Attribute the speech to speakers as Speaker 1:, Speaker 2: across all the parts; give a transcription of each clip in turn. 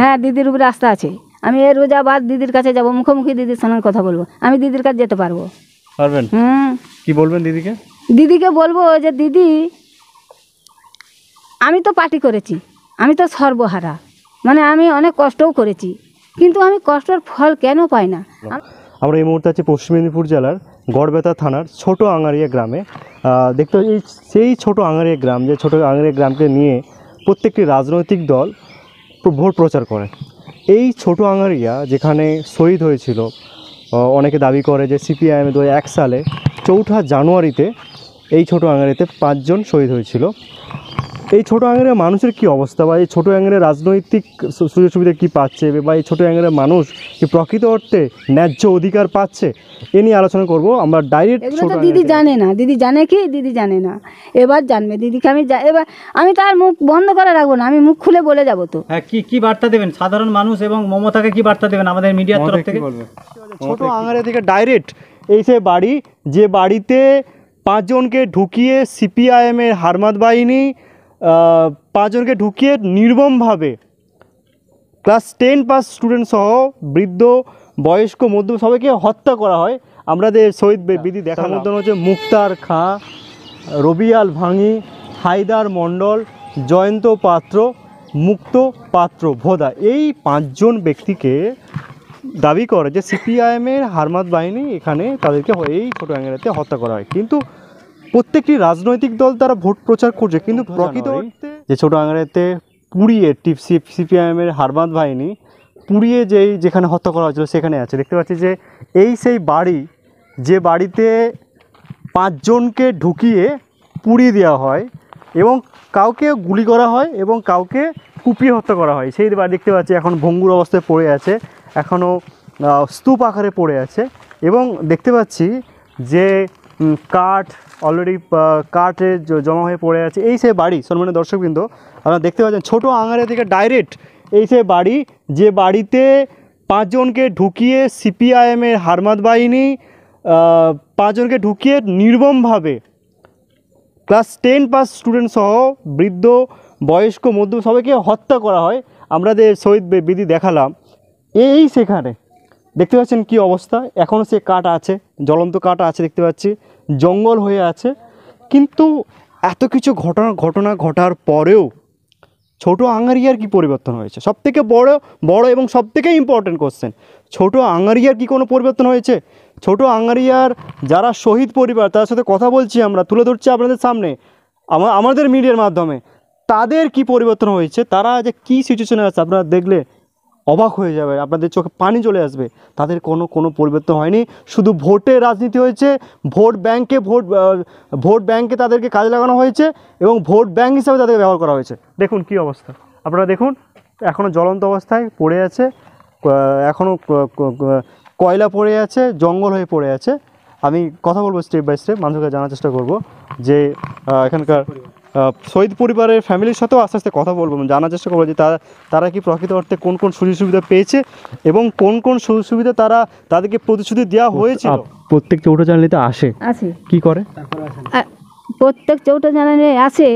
Speaker 1: হ্যাঁ, দিদির উপরে আস্থা আছে। আমি এর রোজা বাদ দিদির কাছে যাব, মুখোমুখি দিদির সঙ্গে কথা বলবো। আমি দিদির কাছে যেতে পারবো।
Speaker 2: পারবেন? কি বলবেন দিদিকে?
Speaker 1: দিদিকে বলবো যে দিদি, আমি তো পার্টি করেছি, আমি তো সর্বহারা, মানে আমি অনেক কষ্টও করেছি, কিন্তু আমি কষ্টের ফল কেন পাই না?
Speaker 2: আমরা এই মুহূর্তে আছি পশ্চিম মেদিনীপুর জেলার গড়বেতা থানার ছোট আঙারিয়া গ্রামে। দেখতে এই সেই ছোট আঙারিয়া গ্রাম, যে ছোট আঙারিয়া গ্রামকে নিয়ে প্রত্যেকটি রাজনৈতিক দল ভোট প্রচার করে। এই ছোট আঙারিয়া যেখানে শহীদ হয়েছিল, অনেকে দাবি করে যে সিপিআইএম 2001 সালে 4 জানুয়ারিতে এই ছোট আঙারিতে 5 জন শহীদ হয়েছিল। এই ছোট আঙারিয়া মানুষের কি অবস্থা, বা এই ছোট আঙারিয়া রাজনৈতিক সুযোগ সুবিধা কী পাচ্ছে, বা এই ছোট আঙারিয়া মানুষ কি প্রকৃত অর্থে ন্যায্য অধিকার পাচ্ছে, এ নিয়ে আলোচনা করব। আমরা ডাইরেক্ট
Speaker 1: দিদি জানে না, দিদি জানে কি? দিদি জানে না, এবার জানবে। দিদিকে আমি এবার আমি তার মুখ বন্ধ করে রাখবো না, আমি মুখ খুলে বলে যাবো। তো
Speaker 3: হ্যাঁ, কি বার্তা দেবেন সাধারণ মানুষ এবং মমতাকে কি বার্তা দেবেন আমাদের মিডিয়ার তরফ থেকে?
Speaker 2: ছোট আঙারিয়া থেকে ডাইরেক্ট এই সে বাড়ি, যে বাড়িতে 5 জনকে ঢুকিয়ে সিপিআইএমের হারমাত বাহিনী 5 জনকে ঢুকিয়ে নির্মমভাবে ক্লাস 10 পাস স্টুডেন্ট সহ বৃদ্ধ, বয়স্ক, মধ্যম সবাইকে হত্যা করা হয়। আমাদের শহীদ বিধি দেখার মধ্যে হচ্ছে মুক্তার খাঁ, রবিয়াল ভাঙি, হায়দার মণ্ডল, জয়ন্ত পাত্র, মুক্ত পাত্র ভোদা, এই 5 জন ব্যক্তিকে দাবি করে যে সিপিআইএমের হারমাত বাহিনী এখানে তাদেরকে এই ছোট আঙারিয়াতে হত্যা করা হয়। কিন্তু প্রত্যেকটি রাজনৈতিক দল তারা ভোট প্রচার করছে, কিন্তু প্রকৃত অর্থে যে ছোট আঙারিয়াতে পুড়িয়ে সিপিআইএমের হারমাত বাহিনী পুড়িয়ে যেখানে হত্যা করা হয়েছিল সেখানে আছে। দেখতে পাচ্ছি যে এই সেই বাড়ি, যে বাড়িতে 5 জনকে ঢুকিয়ে পুড়িয়ে দেওয়া হয় এবং কাউকে গুলি করা হয় এবং কাউকে কুপিয়ে হত্যা করা হয়। সেই বাড়ি দেখতে পাচ্ছি এখন ভঙ্গুর অবস্থায় পড়ে আছে, এখনও স্তূপ আকারে পড়ে আছে। এবং দেখতে পাচ্ছি যে কাঠ অলরেডি কাঠে জমা হয়ে পড়ে আছে। এই সে বাড়ি, সম্মানীয় দর্শকবৃন্দ, আপনারা দেখতে পাচ্ছেন ছোট আঙারিয়া থেকে ডাইরেক্ট এই সে বাড়ি, যে বাড়িতে 5 জনকে ঢুকিয়ে সিপিআইএমের হারমাত বাহিনী 5 জনকে ঢুকিয়ে নির্মমভাবে ক্লাস 10 পাস স্টুডেন্ট সহ বৃদ্ধ, বয়স্ক, মধ্যম সবাইকে হত্যা করা হয়। আমাদের শহীদ বিধি দেখালাম। এই সেখানে দেখতে পাচ্ছেন কি অবস্থা, এখনও সে কাঠ আছে, জ্বলন্ত কাঠ আছে, দেখতে পাচ্ছি জঙ্গল হয়ে আছে। কিন্তু এত কিছু ঘটনা ঘটার পরেও ছোট আঙারিয়ার কি পরিবর্তন হয়েছে? সবথেকে বড় এবং সবথেকে ইম্পর্টেন্ট কোশ্চেন, ছোট আঙারিয়ার কি কোনো পরিবর্তন হয়েছে? ছোট আঙারিয়ার যারা শহীদ পরিবার, তার সাথে কথা বলছি, আমরা তুলে ধরছি আপনাদের সামনে আমাদের মিডিয়ার মাধ্যমে, তাদের কি পরিবর্তন হয়েছে, তারা যে কী সিচুয়েশনে আছে আপনারা দেখলে অবাক হয়ে যাবে, আপনাদের চোখে পানি চলে আসবে। তাদের কোনো পরিবর্তন হয়নি, শুধু ভোটের রাজনীতি হয়েছে। ভোট ব্যাংকে তাদেরকে কাজে লাগানো হয়েছে এবং ভোট ব্যাংক হিসাবে তাদেরকে ব্যবহার করা হয়েছে। দেখুন কি অবস্থা, আপনারা দেখুন, এখনও জ্বলন্ত অবস্থায় পড়ে আছে, এখনও কয়লা পড়ে আছে, জঙ্গল হয়ে পড়ে আছে। আমি কথা বলবো স্টেপ বাই স্টেপ, মানুষকে জানার চেষ্টা করব যে এখানকার শহীদ পরিবারের ফ্যামিলির সাথেও আস্তে আস্তে কথা বলবো, জানার চেষ্টা করবো যে তারা কি প্রকৃত অর্থে কোন সুযোগ সুবিধা পেয়েছে এবং কোন সুযোগ সুবিধা তাদেরকে প্রতিশ্রুতি দেওয়া হয়েছিল। প্রত্যেক চৌঠা চ্যানেলিতে আসে কি করে?
Speaker 1: প্রত্যেক চৌঠা চ্যানেলে আসে,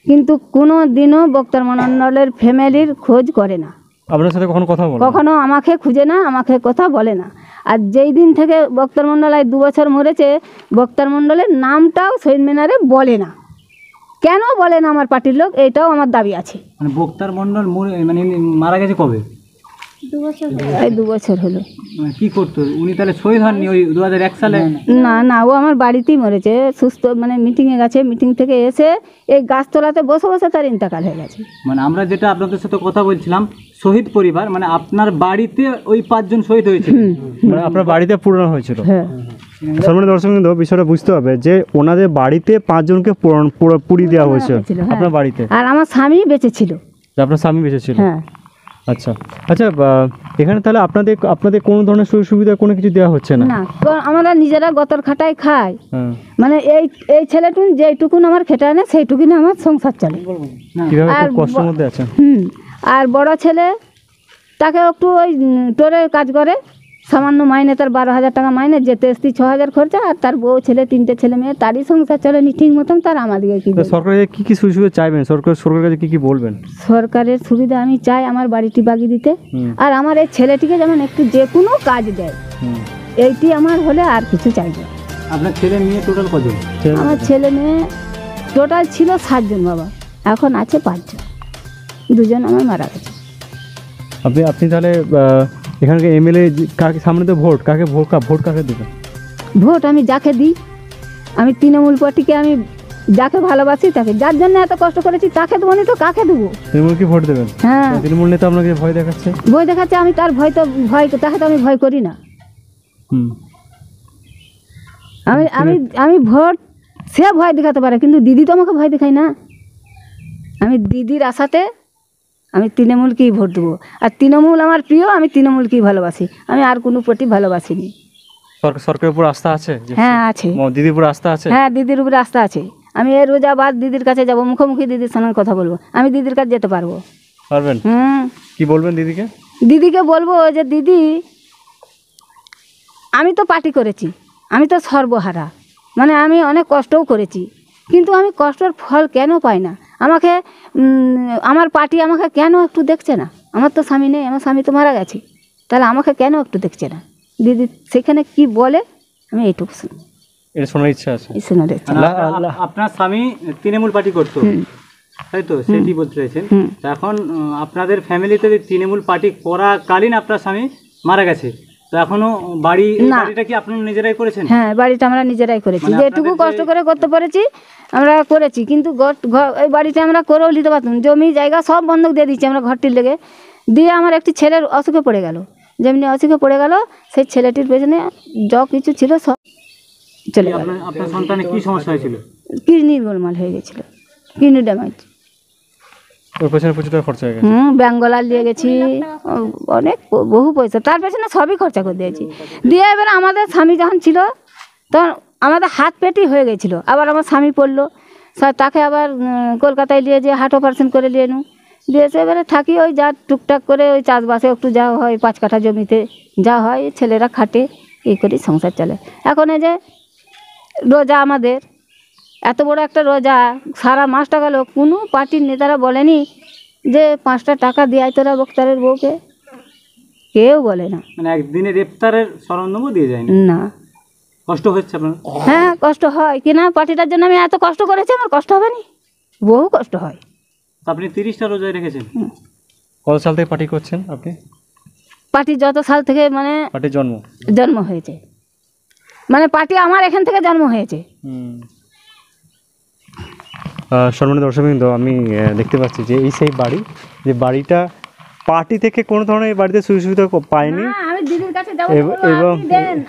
Speaker 1: কিন্তু কোনো দিনও বক্তার মণ্ডলের ফ্যামিলির খোঁজ করে না।
Speaker 2: আপনার সাথে কখনো
Speaker 1: আমাকে খুঁজে না, আমাকে কথা বলে না। আর যেই দিন থেকে বক্তার মণ্ডল 2 বছর মরেছে, বক্তার মণ্ডলের নামটাও শহীদ মিনারে বলে না। কেন বলে না আমার পার্টির লোক, এটাও আমার দাবি আছে।
Speaker 3: মানে বক্তার মণ্ডল মানে মারা গেছে কবে?
Speaker 1: 2 বছর হলো।
Speaker 3: কি করতো উনি? তাহলে শহীদ হননি ওই 2001 সালে?
Speaker 1: না, ও আমার বাড়িতেই মরেছে, সুস্থ, মানে মিটিংয়ে গেছে, মিটিং থেকে এসে এই গাছতলাতে বসে বসে তার ইন্তেকাল হয়ে গেছে। মানে
Speaker 3: আমরা যেটা আপনাদের সাথে কথা বলছিলাম, শহীদ পরিবার মানে আপনার বাড়িতে ওই 5 জন শহীদ হয়েছিল,
Speaker 2: মানে আপনার বাড়িতে পুরানো হয়েছিল। হ্যাঁ, সম্মানিত দর্শক কিন্তু বিষয়টা বুঝতে হবে যে ওনাদের বাড়িতে 5 জনকে পুড়িয়ে দেওয়া হয়েছিল আপনার বাড়িতে।
Speaker 1: আর আমার স্বামী বেঁচে ছিল।
Speaker 2: আপনার স্বামী বেঁচে ছিল?
Speaker 1: হ্যাঁ।
Speaker 2: আচ্ছা, এখানে তাহলে আপনাদের কোনো ধরনের সুযোগ সুবিধা কোনো কিছু দেওয়া হচ্ছে না?
Speaker 1: না, আমরা নিজেরা গতর খাটাই খাই। মানে এই ছেলেটুন যেইটুকুন আমার খেটে আনে সেইটুকুন আমার সংসার চলে।
Speaker 2: কিভাবে কষ্টের মধ্যে আছেন?
Speaker 1: আর বড় ছেলে, তাকে একটু ওই টোরে কাজ করে, সামান্য মাইনে, তার 12,000 টাকা মাইনে, যেতে আসতে 6,000 খরচা, আর তার বউ ছেলে 3টে ছেলে মেয়ে, তারই সংসার চলেনি ঠিক মতন, তার আমাদেরকে কি বলবো?
Speaker 2: সরকারের কি কি সুযোগ চাইবেন, সরকারের কাছে কি কি বলবেন?
Speaker 1: সরকারের সুবিধা আমি চাই আমার বাড়িটি বাগিয়ে দিতে, আর আমার এই ছেলেটিকে যেমন একটু যে কোনো কাজ দেয়, এইটি আমার হলে আর কিছু চাই না।
Speaker 3: আপনার ছেলে মেয়ে টোটাল কজন?
Speaker 1: আমার ছেলে মেয়ে টোটাল ছিল 7 জন বাবা, এখন আছে 5 জন, 2 জন আমার মারা গেছে।
Speaker 2: আপনি তাহলে এখানকার এমএলএ কাকে, সামনে তো ভোট, কাকে ভোট কাকে দেবেন?
Speaker 1: ভোট আমি যাকে দিই, আমি তৃণমূল পার্টিকে আমি যাকে ভালোবাসি তাকে, যার জন্য এত কষ্ট করেছি তাকে দেবো, তো কাকে দেবো?
Speaker 2: তৃণমূল কি ভোট দেবেন?
Speaker 1: হ্যাঁ,
Speaker 2: তৃণমূল নেতা আপনাকে ভয় দেখাচ্ছে?
Speaker 1: ভয় দেখাচ্ছে, আমি তার তাকে তো আমি ভয় করি না। আমি আমি আমি ভোট, সে ভয় দেখাতে পারে, কিন্তু দিদি তো আমাকে ভয় দেখায় না। আমি দিদির আশাতে আমি তৃণমূলকেই ভোট দেবো, আর তৃণমূল আমার প্রিয়, আমি তৃণমূলকেই ভালোবাসি, আমি আর কোনো পার্টি ভালোবাসিনি।
Speaker 2: সরকারের উপর আস্থা আছে?
Speaker 1: হ্যাঁ আছে।
Speaker 2: দিদির উপর আস্থা আছে?
Speaker 1: হ্যাঁ, দিদির উপরে আস্থা আছে। আমি এর রোজাবাদ দিদির কাছে যাব, মুখোমুখি দিদির সঙ্গে কথা বলবো, আমি দিদির কাছে যেতে পারবো।
Speaker 2: পারবেন? কি বলবেন দিদিকে?
Speaker 1: দিদিকে বলবো যে দিদি, আমি তো পার্টি করেছি, আমি তো সর্বহারা, মানে আমি অনেক কষ্টও করেছি, কিন্তু আমি কষ্টের ফল কেন পাই না? আমাকে আমার পার্টি আমাকে কেন একটু দেখছে না? আমার তো স্বামী নেই, আমার স্বামী তো মারা গেছে, তাহলে আমাকে কেন একটু দেখছে না? দিদি সেখানে কি বলে আমি এইটুকু শুনি,
Speaker 2: এটা শোনার ইচ্ছা আছে।
Speaker 1: শোনার ইচ্ছা।
Speaker 3: আপনার স্বামী তৃণমূল পার্টি করতো, তাই তো? সেটি বলতে চাইছেন। তো এখন আপনাদের ফ্যামিলিতে তৃণমূল পার্টি করাকালীন আপনার স্বামী মারা গেছে, তো এখনো বাড়িটা কি আপনারা নিজেরাই করেছেন?
Speaker 1: হ্যাঁ, বাড়িটা আমরা নিজেরাই করেছি, যেটুকু কষ্ট করে করতে পেরেছি আমরা করেছি, কিন্তু ওই বাড়িতে আমরা করেও নিতে পারতাম, জমি জায়গা সব বন্ধক দিয়ে দিচ্ছি আমরা ঘরটির লেগে, দিয়ে আমার একটি ছেলের অসুখে পড়ে গেল, যেমনি অসুখে পড়ে গেল, সেই ছেলেটির পেছনে যা কিছু ছিল সব চলে গেল।
Speaker 3: আপনার সন্তানের কি সমস্যা হয়েছিল?
Speaker 1: কিডনির গোলমাল হয়ে গেছিল, কিডনি ড্যামেজ।
Speaker 2: ওর পেছনে প্রচুর টাকা খরচা হয়ে গেছে।
Speaker 1: ব্যাঙ্গলার নিয়ে গেছি, অনেক বহু পয়সা, তার পেছনে সবই খরচা করে দিয়েছি। দিয়ে এবার আমাদের স্বামী যখন ছিল তখন আমাদের হাত পেটি হয়ে গেছিলো, আবার আমার স্বামী পড়লো, তাকে আবার কলকাতায় নিয়ে যেয়ে হার্ট অপারেশন করে নিয়ে দিয়েছে। এবারে থাকি ওই যা টুকটাক করে ওই চাষবাসে একটু যা হয়, 5 কাঠা জমিতে যা হয়, ছেলেরা খাটে, এই করেই সংসার চলে। এখন এই যে রোজা, আমাদের এত বড় একটা রোজা, সারা মাসটা গেল, কোনো পার্টির নেতারা বলেনি যে 5টা টাকা দেয় তোরা বক্তারের বউকে, কেউ বলে না।
Speaker 3: মানে একদিনের ইফতারের সরঞ্জামও দিয়ে যায়
Speaker 1: না।
Speaker 3: কষ্ট হচ্ছে আপনার?
Speaker 1: হ্যাঁ, কষ্ট হয় কিনা, পার্টিটার জন্য আমি এত কষ্ট করেছি, আমার কষ্ট হবে না? বহু কষ্ট হয়।
Speaker 3: আপনি 30টা রোজায় রেখেছেন?
Speaker 2: কত সাল থেকে পার্টি করছেন আপনি?
Speaker 1: পার্টি যত সাল থেকে মানে
Speaker 2: পার্টির
Speaker 1: জন্ম হয়েছে, মানে পার্টি আমার এখান থেকে জন্ম হয়েছে।
Speaker 2: সম্মানিত দর্শকবৃন্দ, আমি দেখতে পাচ্ছি যে এই সেই বাড়ি, যে বাড়িটা পার্টি থেকে কোনো ধরনের বাড়িতে সুযোগ সুবিধা পায়নি।
Speaker 1: আমি দিদির কাছে যাব,
Speaker 2: এবং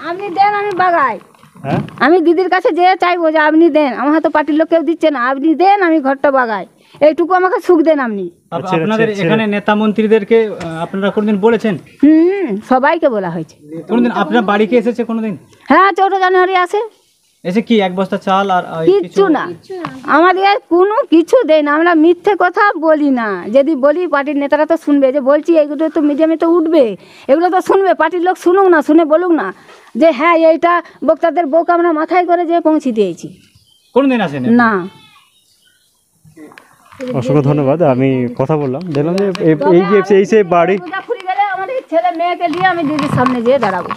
Speaker 1: আপনি দেন আমি বাগাই।
Speaker 2: হ্যাঁ,
Speaker 1: আমি দিদির কাছে যে চাইবো যে আপনি দেন, আমার হয়তো পার্টির লোক কেউ দিচ্ছে না, আপনি দেন, আমি ঘরটা বাগাই, এইটুকু আমাকে সুখ দেন আপনি।
Speaker 3: আপনাদের এখানে নেতা মন্ত্রীদেরকে আপনারা কোনদিন বলেছেন?
Speaker 1: সবাইকে বলা হয়েছে।
Speaker 3: কোনদিন আপনার বাড়িকে এসেছে কোনদিন?
Speaker 1: হ্যাঁ, 14 জানুয়ারি আসে।
Speaker 3: এসে কি 1 বস্তা চাল আর
Speaker 1: কিচ্ছু না, আমাদের কোনো কিছু দেয় না, আমরা মিথ্যে কথা বলি না। যদি বলি পার্টির নেতারা তো শুনবে, যে বলছি এগুলো তো মিডিয়ামে তো উঠবে, এগুলো তো শুনবে, পার্টির লোক শুনুক না, শুনে বলুক না যে হ্যাঁ এইটা বক্তাদের বউকে আমরা মাথায় করে যে পৌঁছে দিয়েছি।
Speaker 3: কোনদিন আসেন
Speaker 1: না।
Speaker 2: অসংখ্য ধন্যবাদ। আমি কথা বললাম, দেখলাম যে এই যে বাড়ি,
Speaker 1: আমাদের ছেলে মেয়েকে নিয়ে আমি দিদির সামনে যেয়ে দাঁড়াবো,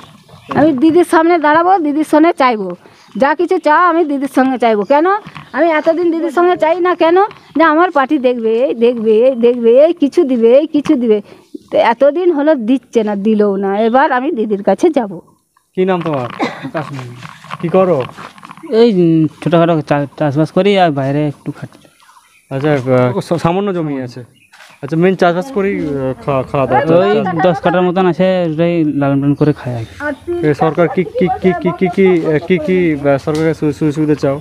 Speaker 1: আমি দিদির সামনে দাঁড়াবো, দিদির সঙ্গে চাইবো, যা কিছু চাও আমি দিদির সঙ্গে চাইবো। কেন আমি এতদিন দিদির সঙ্গে চাই না? কেন যে আমার পার্টি দেখবে, এই দেখবে, এই দেখবে, এই কিছু দিবে, এই কিছু দিবে, তো এতদিন হলো দিচ্ছে না, দিলও না, এবার আমি দিদির কাছে যাব।
Speaker 2: কি নাম তোমার? কি করো?
Speaker 4: এই ছোটোখাটো চাষবাস করি আর বাইরে একটু খাটি।
Speaker 2: আচ্ছা, সামান্য জমি আছে? আচ্ছা, মেন চাষবাস করি, খাওয়া দাওয়া
Speaker 4: ওই 10 কাঠার মতন আছে, ওটাই লালন পালন করে খাই।
Speaker 2: সরকার কি কি কি কি কি কি কি কি সরকারের সুযোগ সুবিধা চাও?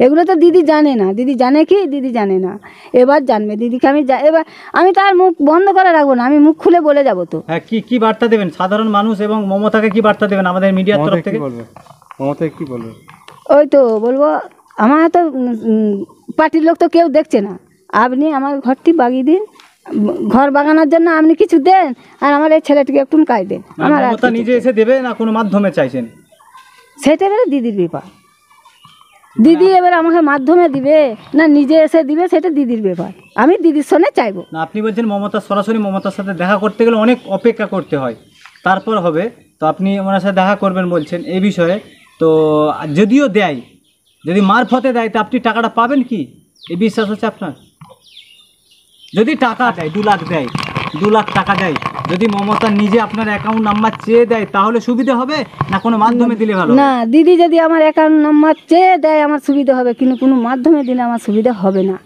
Speaker 1: এগুলো তো দিদি জানে না, দিদি জানে কি? দিদি জানে না, এবার জানবে দিদিকে। এবার আমি তার মুখ বন্ধ করে রাখবো না, আমি মুখ খুলে বলে যাবো। তো
Speaker 3: হ্যাঁ, কি বার্তা দেবেন সাধারণ মানুষ এবং মমতাকে কি বার্তা দেবেন আমাদের মিডিয়ার তরফ থেকে?
Speaker 2: মমতাকে কি বলবে?
Speaker 1: ওই তো বলবো, আমার তো পার্টির লোক তো কেউ দেখছে না, আপনি আমার ঘরটি বাগিয়ে দিন, ঘর বাগানোর জন্য আপনি কিছু দেন, আর আমার এই ছেলেটিকে একটু কাজ দেন। আমার আর
Speaker 3: মমতা
Speaker 1: কিছু
Speaker 3: নিজে এসে দেবে না কোনো মাধ্যমে চাইছেন?
Speaker 1: সেটা এবারে দিদির ব্যাপার। দিদি এবার আমাকে মাধ্যমে দিবে না নিজে এসে দিবে, সেটা দিদির ব্যাপার। আমি দিদির সঙ্গে চাইবো।
Speaker 3: না আপনি বলছেন মমতা সরাসরি মমতার সাথে দেখা করতে গেলে অনেক অপেক্ষা করতে হয়, তারপর হবে। তো আপনি ওনার সাথে দেখা করবেন বলছেন এই বিষয়ে। তো যদিও দেয়, যদি মারফতে দেয় তা আপনি টাকাটা পাবেন কি, এই বিশ্বাস হচ্ছে আপনার? যদি টাকা দেয় 2 লাখ দেয়, 2 লাখ টাকা দেয়, যদি মমতা নিজে আপনার অ্যাকাউন্ট নাম্বার চেয়ে দেয় তাহলে সুবিধা হবে না কোনো মাধ্যমে দিলে ভালো হবে?
Speaker 1: না, দিদি যদি আমার অ্যাকাউন্ট নাম্বার চেয়ে দেয় আমার সুবিধা হবে, কিন্তু কোনো মাধ্যমে দিলে আমার সুবিধা হবে না।